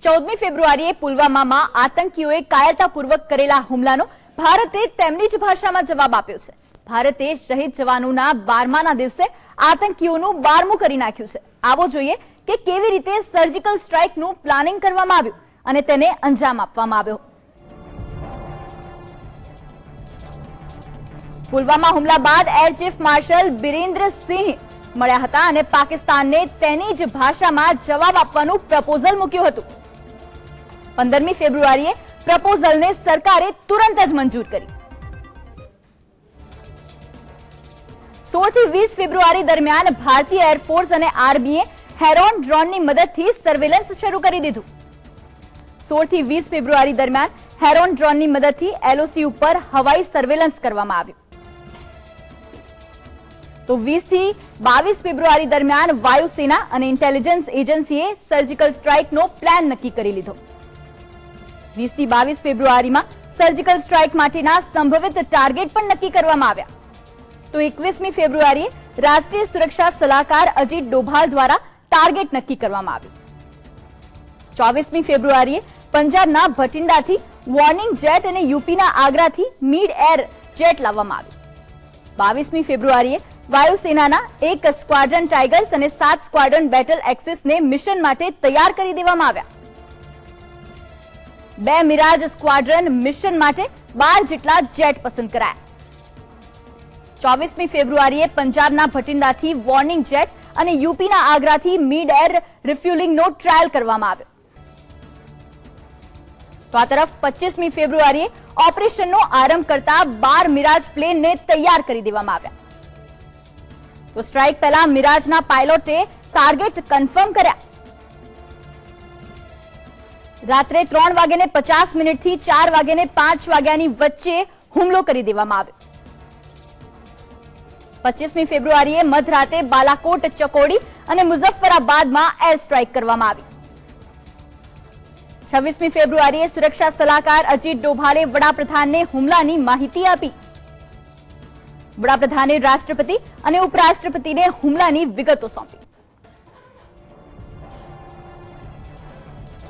14મી ફેબ્રુઆરીએ પુલવામામાં આતંકીઓએ કાયરતાપૂર્વક કરેલા હુમલાનો ભારતે તેમની જ ભાષામાં જવાબ આપ્યો છે। ભારતે શહીદ જવાનોના 12માના દિવસે આતંકીઓનું 12મું કરી નાખ્યું છે। આવો જોઈએ કે કેવી રીતે સર્જિકલ સ્ટ્રાઇકનું પ્લાનિંગ કરવામાં આવ્યું અને તેને અંજામ આપવામાં આવ્યો। પુલવામા હુમલા બાદ એર ચીફ માર્શલ બિરેન્દ્ર સિંહ મળ્યા હતા અને પાકિસ્તાનને તેની જ ભાષામાં જવાબ આપવાનું પ્રપોઝલ મૂક્યું હતું। 15મી ફેબ્રુઆરીએ પ્રપોઝલને સરકારે તુરંત જ મંજૂર કરી। 16 થી 20 ફેબ્રુઆરી દરમિયાન ભારતીય એરફોર્સ અને આર્મીએ હેરોન ડ્રોનની મદદથી સર્વેલન્સ શરૂ કરી દીધું। 16 થી 20 ફેબ્રુઆરી દરમિયાન હેરોન ડ્રોનની મદદથી એલઓસી ઉપર હવાઈ સર્વેલન્સ કરવામાં આવ્યું। તો 20 થી 22 ફેબ્રુઆરી દરમિયાન વાયુસેના અને ઇન્ટેલિજન્સ એજન્સીએ સર્જિકલ સ્ટ્રાઇકનો પ્લાન નક્કી કરી લીધો। 20 થી 22 ફેબ્રુઆરીમાં સર્જિકલ સ્ટ્રાઇક માટેના સંભવિત ટાર્ગેટ પણ નક્કી કરવામાં આવ્યા। તો 21મી ફેબ્રુઆરીએ રાષ્ટ્રીય સુરક્ષા સલાહકાર અજીત ડોભાલ દ્વારા ટાર્ગેટ નક્કી કરવામાં આવ્યું। 24મી ફેબ્રુઆરીએ પંજાબના ભટિંડાથી વોર્નિંગ જેટ અને યુપીના આગ્રાથી મિડ એર જેટ લાવવામાં આવ્યું। 22મી ફેબ્રુઆરીએ વાયુસેનાના 1 સ્ક્વાડ્રન ટાઇગર્સ અને 7 સ્ક્વાડ્રન બેટલ એક્સિસને મિશન માટે તૈયાર કરી દેવામાં આવ્યા। 2 મિરાજ સ્ક્વાડ્રન મિશન માટે 12 જેટલા જેટ પસંદ કરાયા। 24મી ફેબ્રુઆરીએ પંજાબના ભટિંડાથી વોર્નિંગ જેટ અને યુપીના આગ્રાથી મિડ એર રિફ્યુલિંગનો ટ્રાયલ કરવામાં આવ્યો। તો આ તરફ 25મી ફેબ્રુઆરીએ ઓપરેશનનો આરંભ કરતા 12 મિરાજ પ્લેનને તૈયાર કરી દેવામાં આવ્યા। તો સ્ટ્રાઇક પહેલા મિરાજના પાયલોટે ટાર્ગેટ કન્ફર્મ કર્યા। રાત્રે 3:50 થી 4:05 વચ્ચે હુમલો કરી દેવામાં આવ્યો। 25મી ફેબ્રુઆરીએ મધરાતે બાલાકોટ, ચકોડી અને મુઝફ્ફરાબાદમાં એર સ્ટ્રાઇક કરવામાં આવી। 26મી ફેબ્રુઆરીએ સુરક્ષા સલાહકાર અજીત ડોભાલે વડાપ્રધાનને હુમલાની માહિતી આપી। વડાપ્રધાને રાષ્ટ્રપતિ અને ઉપરાષ્ટ્રપતિને હુમલાની વિગતો સોંપી।